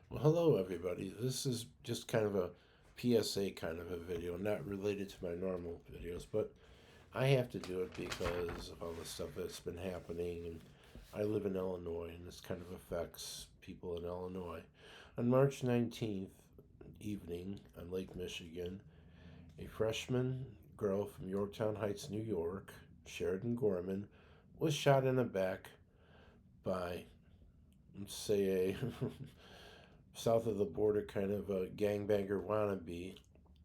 Well, hello, everybody. This is just kind of a PSA kind of a video, not related to my normal videos, but I have to do it because of all the stuff that's been happening. And I live in Illinois, and this kind of affects people in Illinois. On March 19th evening on Lake Michigan, a freshman girl from Yorktown Heights, New York, Sheridan Gorman, was shot in the back by, let's say, a south of the border kind of a gangbanger wannabe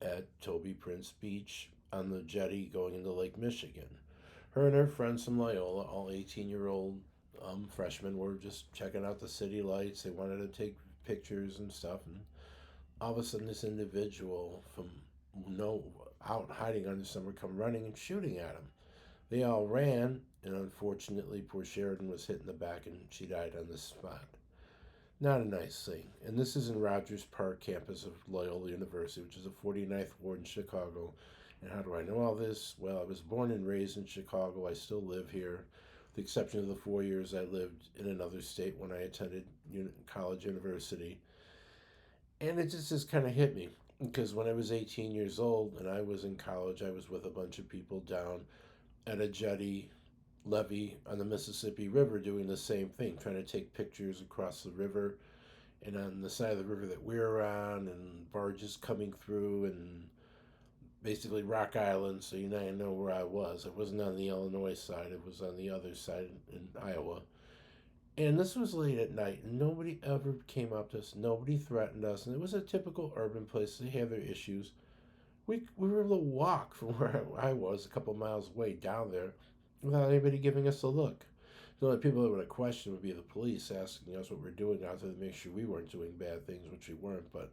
at Toby Prince Beach on the jetty going into Lake Michigan. Her and her friends from Loyola, all 18-year-old freshmen, were just checking out the city lights. They wanted to take pictures and stuff. And all of a sudden, this individual from no out hiding under somewhere come running and shooting at them. They all ran, and unfortunately, poor Sheridan was hit in the back and she died on the spot. Not a nice thing. And this is in Rogers Park campus of Loyola University, which is the 49th ward in Chicago. And how do I know all this? Well, I was born and raised in Chicago. I still live here, with the exception of the 4 years I lived in another state when I attended college university. And it just kind of hit me because when I was 18 years old and I was in college, I was with a bunch of people down at a jetty levee on the Mississippi River doing the same thing, trying to take pictures across the river and on the side of the river that we were on, and barges coming through, and basically Rock Island. So you now know where I was. It wasn't on the Illinois side; it was on the other side in Iowa. And this was late at night, and nobody ever came up to us. Nobody threatened us, and it was a typical urban place. They have their issues. We were able to walk from where I was a couple miles away down there without anybody giving us a look. The only people that would have questioned would be the police asking us what we're doing out there to make sure we weren't doing bad things, which we weren't. But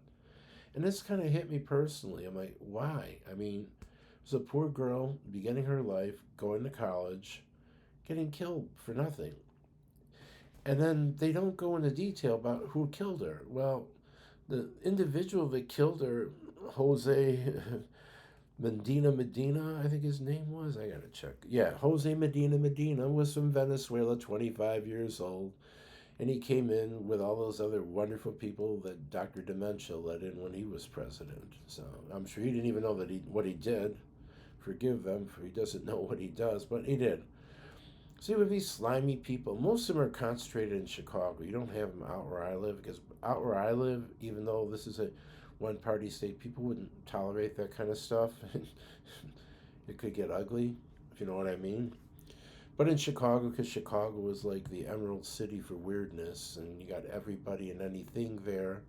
and this kind of hit me personally. I'm like, why? I mean, it was a poor girl beginning her life, going to college, getting killed for nothing. And then they don't go into detail about who killed her. Well, the individual that killed her, Jose Medina, I think his name was. I gotta check. Yeah, Jose Medina was from Venezuela, 25 years old. And he came in with all those other wonderful people that Dr. Dementia let in when he was president. So I'm sure he didn't even know that what he did. Forgive them for he doesn't know what he does, but he did. See, with these slimy people, most of them are concentrated in Chicago. You don't have them out where I live because out where I live, even though this is a one-party state, people wouldn't tolerate that kind of stuff. It could get ugly, if you know what I mean. But in Chicago, because Chicago is like the Emerald City for weirdness, and you got everybody and anything there.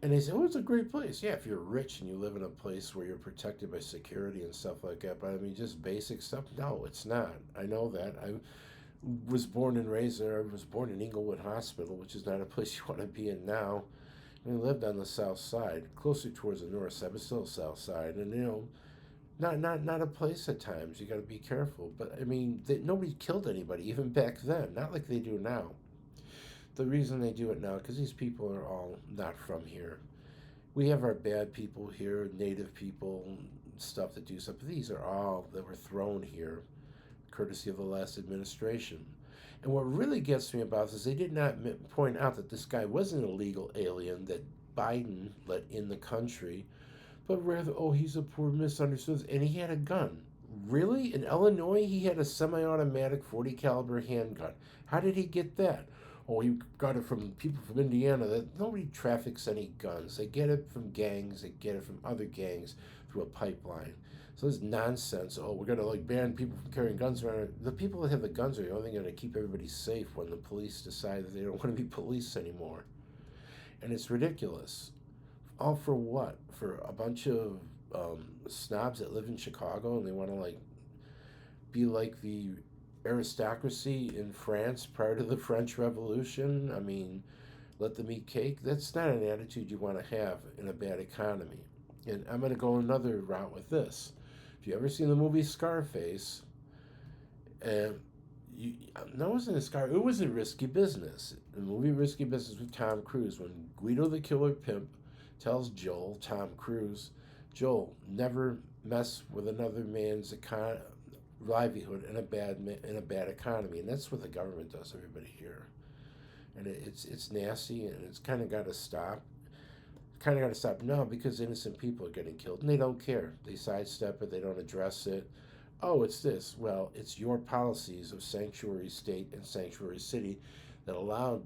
And they say, oh, it's a great place. Yeah, if you're rich and you live in a place where you're protected by security and stuff like that. But I mean, just basic stuff. No, it's not. I know that. I was born and raised there. I was born in Inglewood Hospital, which is not a place you want to be in now. And I lived on the south side, closer towards the north side, but still south side. And not a place at times. You got to be careful. But I mean, nobody killed anybody even back then. Not like they do now. The reason they do it now because these people are all not from here. We have our bad people here, native people, stuff that do stuff. But these are all that were thrown here, courtesy of the last administration. And what really gets me about this is they did not point out that this guy was an illegal alien that Biden let in the country, but rather, oh, he's a poor misunderstood, and he had a gun. Really? In Illinois, he had a semi-automatic 40 caliber handgun. How did he get that? Oh, he got it from people from Indiana. That nobody traffics any guns. They get it from gangs. They get it from other gangs through a pipeline. So it's nonsense. Oh, we're gonna like ban people from carrying guns around. The people that have the guns are the only going to keep everybody safe when the police decide that they don't want to be police anymore. And it's ridiculous. All for what? For a bunch of snobs that live in Chicago and they want to like be like the aristocracy in France prior to the French Revolution. I mean, let them eat cake. That's not an attitude you want to have in a bad economy. And I'm going to go another route with this. If you ever seen the movie Scarface, and you, no, it wasn't a Scar. It was a Risky Business. The movie Risky Business with Tom Cruise, when Guido the Killer Pimp tells Joel, Tom Cruise, Joel, never mess with another man's livelihood in a bad economy, and that's what the government does. Everybody here, and it's nasty, and it's kind of got to stop. Kind of got to stop now because innocent people are getting killed, and they don't care. They sidestep it. They don't address it. Oh, it's this. Well, it's your policies of sanctuary state and sanctuary city that allowed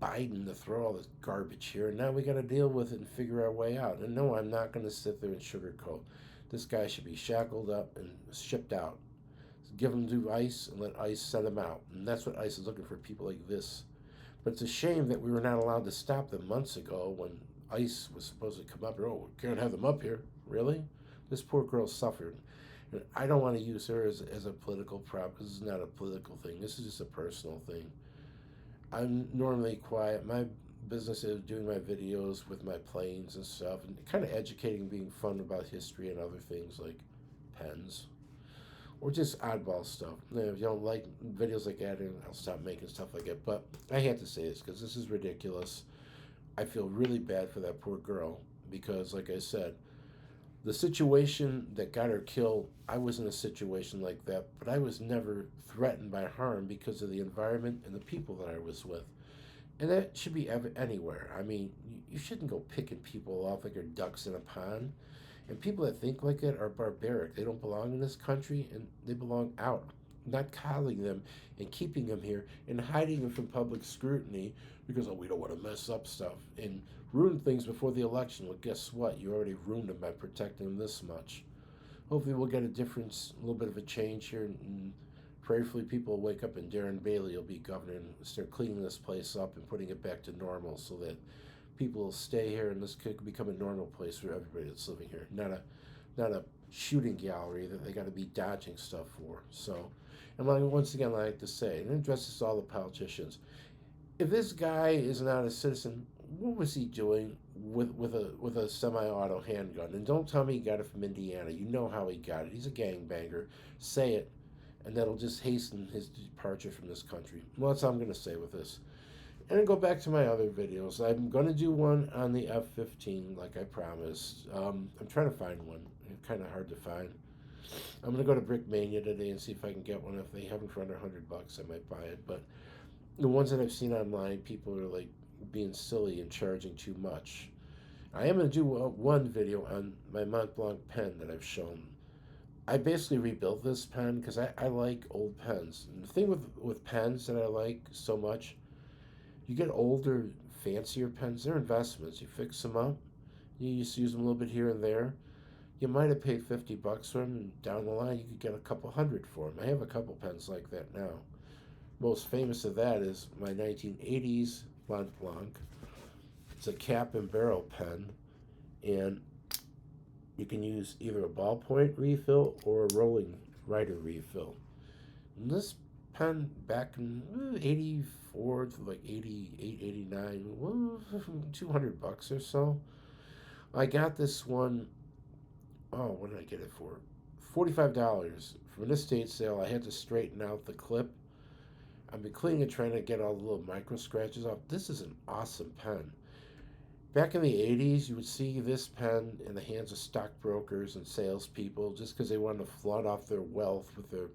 Biden to throw all this garbage here, and now we got to deal with it and figure our way out. And no, I'm not going to sit there and sugarcoat. This guy should be shackled up and shipped out. Give him to ICE and let ICE send him out. And that's what ICE is looking for, people like this. But it's a shame that we were not allowed to stop them months ago when ICE was supposed to come up here. Oh, we can't have them up here. Really? This poor girl suffered. And I don't want to use her as a political prop because it's not a political thing. This is just a personal thing. I'm normally quiet. My business is doing my videos with my planes and stuff, and kind of educating, being fun about history and other things like pens or just oddball stuff. If you don't like videos like that, I'll stop making stuff like that. But I had to say this because this is ridiculous. I feel really bad for that poor girl because, like I said, the situation that got her killed, I was in a situation like that, but I was never threatened by harm because of the environment and the people that I was with. And that should be anywhere. I mean, you shouldn't go picking people off like they're ducks in a pond. And people that think like that are barbaric. They don't belong in this country and they belong out. Not coddling them and keeping them here and hiding them from public scrutiny because, oh, we don't want to mess up stuff and ruin things before the election. Well, guess what? You already ruined them by protecting them this much. Hopefully, we'll get a difference, a little bit of a change here. And prayerfully, people will wake up and Darren Bailey will be governor and start cleaning this place up and putting it back to normal so that people will stay here and this could become a normal place for everybody that's living here. Not a shooting gallery that they got to be dodging stuff for. So, and once again, I like to say, and it addresses all the politicians. If this guy is not a citizen, what was he doing with a semi-auto handgun? And don't tell me he got it from Indiana. You know how he got it. He's a gangbanger. Say it, and that'll just hasten his departure from this country. Well, that's all I'm going to say with this. And go back to my other videos. I'm going to do one on the F-15, like I promised. I'm trying to find one. It's kind of hard to find. I'm going to go to Brick Mania today and see if I can get one. If they have them for under $100, I might buy it. But the ones that I've seen online, people are like being silly and charging too much. I am going to do one video on my Mont Blanc pen that I've shown. I basically rebuilt this pen because I like old pens. And the thing with pens that I like so much, you get older, fancier pens, they're investments. You fix them up, you just use them a little bit here and there. You might have paid $50 for them, and down the line you could get a couple hundred for them. I have a couple pens like that now. Most famous of that is my 1980s Mont Blanc. It's a cap and barrel pen, and you can use either a ballpoint refill or a rolling writer refill. And this pen back in 84 to like 88, 89, well, $200 or so. I got this one, oh, what did I get it for? $45 from an estate sale. I had to straighten out the clip. I've been cleaning it, trying to get all the little micro scratches off. This is an awesome pen. Back in the 80s, you would see this pen in the hands of stockbrokers and salespeople just because they wanted to flood off their wealth with their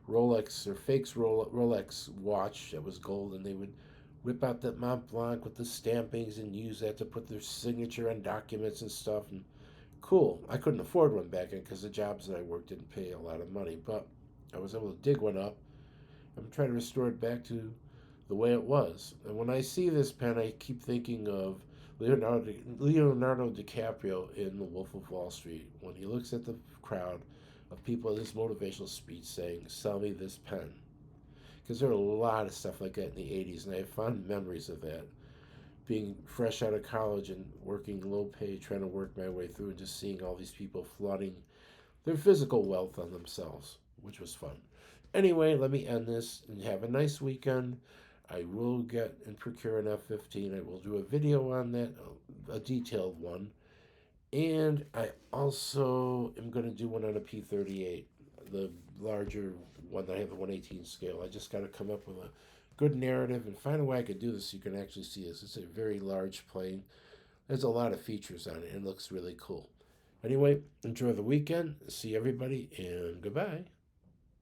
Rolex or Rolex watch that was gold, and they would whip out that Mont Blanc with the stampings and use that to put their signature on documents and stuff. And cool. I couldn't afford one back then because the jobs that I worked didn't pay a lot of money, but I was able to dig one up. I'm trying to restore it back to the way it was. And when I see this pen, I keep thinking of Leonardo DiCaprio in The Wolf of Wall Street when he looks at the crowd of people in this motivational speech saying, "Sell me this pen." Because there are a lot of stuff like that in the 80s, and I have fond memories of that. Being fresh out of college and working low pay, trying to work my way through, and just seeing all these people flooding their physical wealth on themselves, which was fun. Anyway, let me end this and have a nice weekend. I will get and procure an F-15. I will do a video on that, a detailed one. And I also am going to do one on a P-38, the larger one that I have, the 1/18 scale. I just got to come up with a good narrative and find a way I could do this so you can actually see this. It's a very large plane. There's a lot of features on it and it looks really cool. Anyway, enjoy the weekend. See everybody and goodbye.